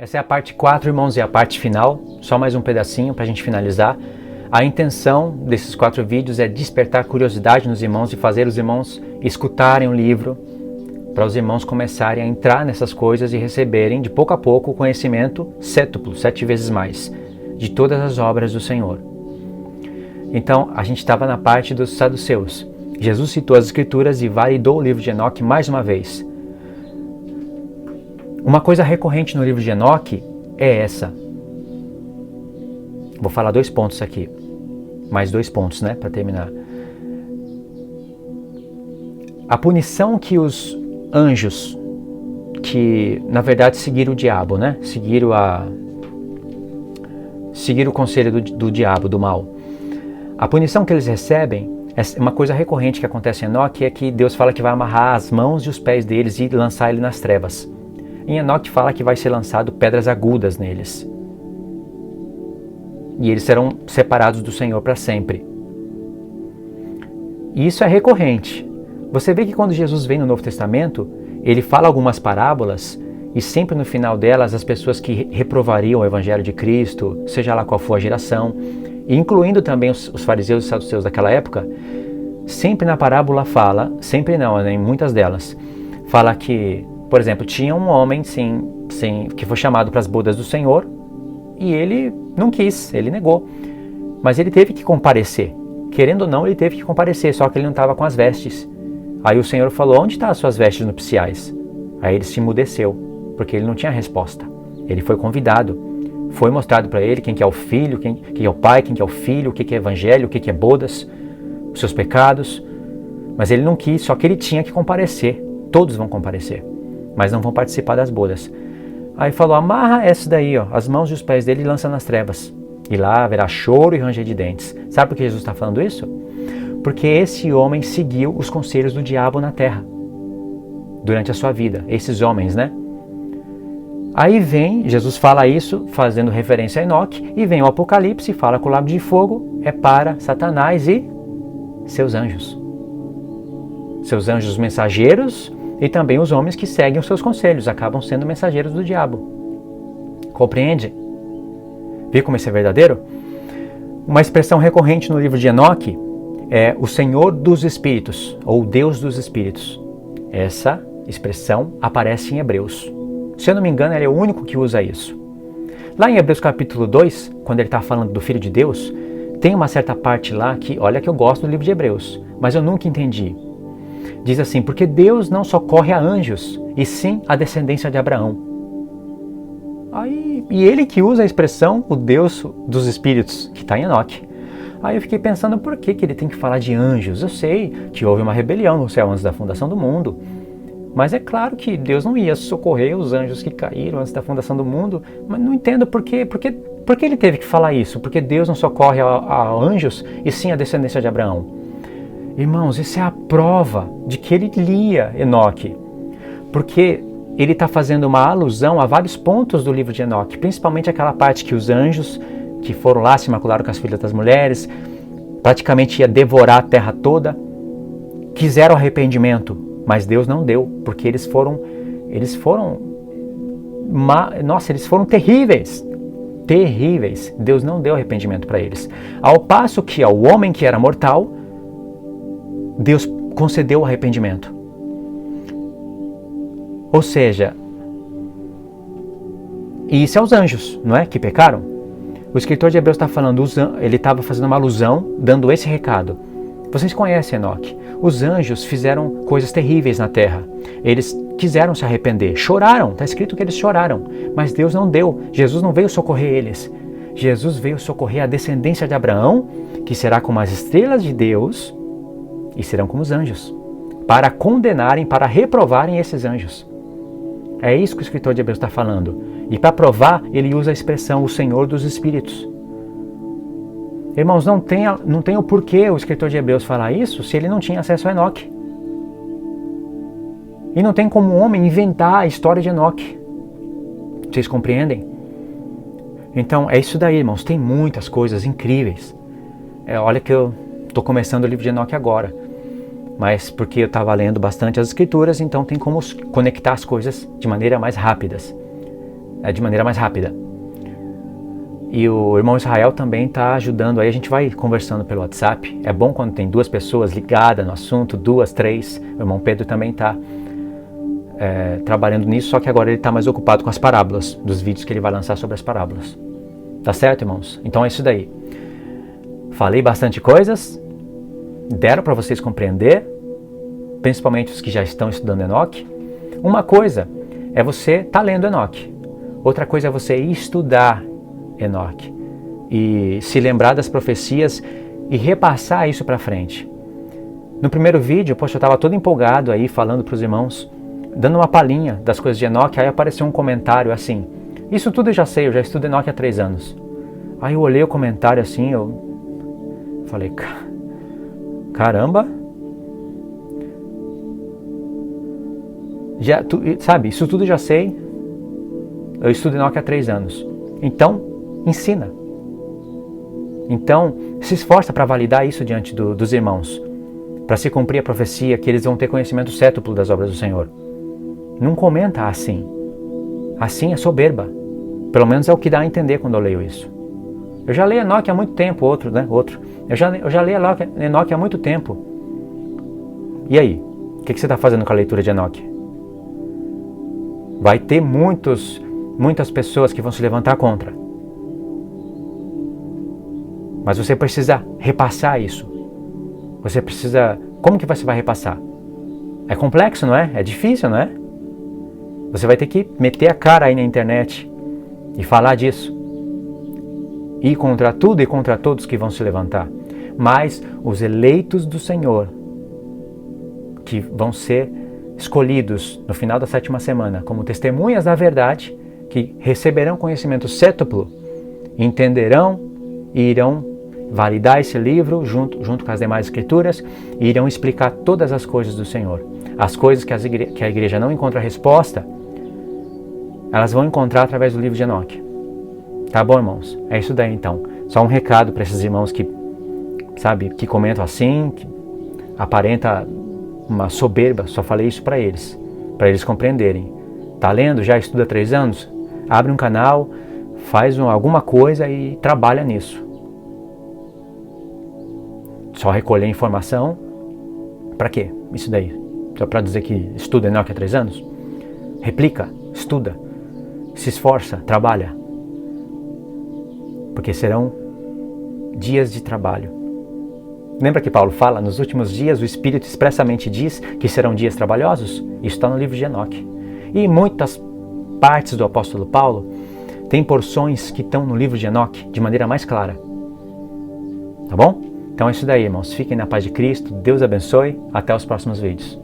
Essa é a parte 4, irmãos, e a parte final, só mais um pedacinho para a gente finalizar. A intenção desses 4 vídeos é despertar curiosidade nos irmãos e fazer os irmãos escutarem o livro, para os irmãos começarem a entrar nessas coisas e receberem de pouco a pouco o conhecimento cétuplo, 7 vezes mais, de todas as obras do Senhor. Então, a gente estava na parte dos saduceus. Jesus citou as Escrituras e validou o livro de Enoque mais uma vez. Uma coisa recorrente no livro de Enoque é essa. Vou falar 2 pontos aqui. Mais 2 pontos, né, para terminar. A punição que os anjos, que na verdade seguiram o diabo, né, seguiram o conselho do diabo, do mal. A punição que eles recebem, é uma coisa recorrente que acontece em Enoque, é que Deus fala que vai amarrar as mãos e os pés deles e lançar ele nas trevas. Em Enoque fala que vai ser lançado pedras agudas neles. E eles serão separados do Senhor para sempre. E isso é recorrente. Você vê que quando Jesus vem no Novo Testamento, ele fala algumas parábolas e sempre no final delas as pessoas que reprovariam o Evangelho de Cristo, seja lá qual for a geração, incluindo também os fariseus e saduceus daquela época, sempre na parábola fala, sempre não, em muitas delas, fala que, por exemplo, tinha um homem que foi chamado para as bodas do Senhor e ele não quis, ele negou. Mas ele teve que comparecer. Querendo ou não, ele teve que comparecer, só que ele não estava com as vestes. Aí o Senhor falou, onde estão as suas vestes nupciais? Aí ele se emudeceu, porque ele não tinha resposta. Ele foi convidado. Foi mostrado para ele quem que é o filho, quem é o pai, quem que é o filho, o que é evangelho, o que é bodas, os seus pecados. Mas ele não quis, só que ele tinha que comparecer. Todos vão comparecer, mas não vão participar das bodas. Aí falou, amarra essa daí, ó, as mãos e os pés dele e lança nas trevas. E lá haverá choro e ranger de dentes. Sabe por que Jesus está falando isso? Porque esse homem seguiu os conselhos do diabo na terra, durante a sua vida. Esses homens, né? Aí vem, Jesus fala isso, fazendo referência a Enoque, e vem o Apocalipse e fala que o lago de fogo é para Satanás e seus anjos. Seus anjos mensageiros e também os homens que seguem os seus conselhos, acabam sendo mensageiros do diabo. Compreende? Vê como isso é verdadeiro? Uma expressão recorrente no livro de Enoque é o Senhor dos Espíritos, ou Deus dos Espíritos. Essa expressão aparece em Hebreus. Se eu não me engano, ele é o único que usa isso. Lá em Hebreus capítulo 2, quando ele está falando do Filho de Deus, tem uma certa parte lá que, olha que eu gosto do livro de Hebreus, mas eu nunca entendi. Diz assim, porque Deus não socorre a anjos, e sim a descendência de Abraão. E ele que usa a expressão, o Deus dos Espíritos, que está em Enoque. Aí eu fiquei pensando, por que ele tem que falar de anjos? Eu sei que houve uma rebelião no céu antes da fundação do mundo, mas é claro que Deus não ia socorrer os anjos que caíram antes da fundação do mundo, mas não entendo por que ele teve que falar isso, porque Deus não socorre a anjos e sim a descendência de Abraão. Irmãos, isso é a prova de que ele lia Enoque, porque ele está fazendo uma alusão a vários pontos do livro de Enoque, principalmente aquela parte que os anjos que foram lá, se macularam com as filhas das mulheres, praticamente ia devorar a terra toda, quiseram arrependimento, mas Deus não deu, porque eles foram terríveis, Deus não deu arrependimento para eles. Ao passo que ao homem que era mortal, Deus concedeu o arrependimento. Ou seja, e isso é os anjos, não é? Que pecaram. O escritor de Hebreus está falando, ele estava fazendo uma alusão, dando esse recado. Vocês conhecem Enoque. Os anjos fizeram coisas terríveis na terra. Eles quiseram se arrepender, choraram, está escrito que eles choraram, mas Deus não deu. Jesus não veio socorrer eles. Jesus veio socorrer a descendência de Abraão, que será como as estrelas de Deus, e serão como os anjos, para condenarem, para reprovarem esses anjos. É isso que o escritor de Hebreus está falando. E para provar, ele usa a expressão o Senhor dos Espíritos. Irmãos, não tem o porquê o escritor de Hebreus falar isso se ele não tinha acesso a Enoque. E não tem como um homem inventar a história de Enoque. Vocês compreendem? Então, é isso daí, irmãos. Tem muitas coisas incríveis. Olha que eu estou começando o livro de Enoque agora. Mas porque eu estava lendo bastante as escrituras, então tem como conectar as coisas de maneira mais rápidas. de maneira mais rápida. E o irmão Israel também está ajudando, aí a gente vai conversando pelo WhatsApp. É bom quando tem 2 pessoas ligadas no assunto, 2, 3. O irmão Pedro também está trabalhando nisso, só que agora ele está mais ocupado com as parábolas, dos vídeos que ele vai lançar sobre as parábolas. Tá certo, irmãos? Então é isso daí. Falei bastante coisas, deram para vocês compreender, principalmente os que já estão estudando Enoque. Uma coisa é você estar lendo Enoque, outra coisa é você estudar Enoque e se lembrar das profecias e repassar isso para frente. No primeiro vídeo, eu estava todo empolgado aí falando para os irmãos, dando uma palhinha das coisas de Enoque, aí apareceu um comentário assim: isso tudo eu já sei, eu já estudo Enoque há 3 anos. Aí eu olhei o comentário assim, eu falei, caramba, sabe, isso tudo eu já sei, eu estudo Enoque há 3 anos. Então, ensina. Então, se esforça para validar isso diante dos irmãos, para se cumprir a profecia que eles vão ter conhecimento cétuplo das obras do Senhor. Não comenta assim. Assim é soberba. Pelo menos é o que dá a entender quando eu leio isso. Eu já leio Enoque há muito tempo, outro. Eu já leio Enoque há muito tempo. E aí? O que você está fazendo com a leitura de Enoque? Vai ter muitas pessoas que vão se levantar contra. Mas você precisa repassar isso. Você precisa... Como que você vai repassar? É complexo, não é? É difícil, não é? Você vai ter que meter a cara aí na internet e falar disso. Ir contra tudo e contra todos que vão se levantar. Mas os eleitos do Senhor, que vão ser escolhidos no final da 7ª semana como testemunhas da verdade, que receberão conhecimento cétuplo, entenderão e irão validar esse livro junto com as demais escrituras e irão explicar todas as coisas do Senhor. As coisas que a igreja não encontra resposta, elas vão encontrar através do livro de Enoque. Tá bom, irmãos? É isso daí então. Só um recado para esses irmãos que, sabe, que comentam assim, que aparenta uma soberba. Só falei isso para eles compreenderem. Tá lendo? Já estuda há 3 anos? Abre um canal, faz alguma coisa e trabalha nisso. Só recolher informação, para quê? Isso daí? Só para dizer que estuda Enoque há 3 anos? Replica, estuda, se esforça, trabalha. Porque serão dias de trabalho. Lembra que Paulo fala, nos últimos dias o Espírito expressamente diz que serão dias trabalhosos? Isso está no livro de Enoque. E muitas partes do apóstolo Paulo tem porções que estão no livro de Enoque de maneira mais clara. Tá bom? Então é isso daí, irmãos. Fiquem na paz de Cristo. Deus abençoe. Até os próximos vídeos.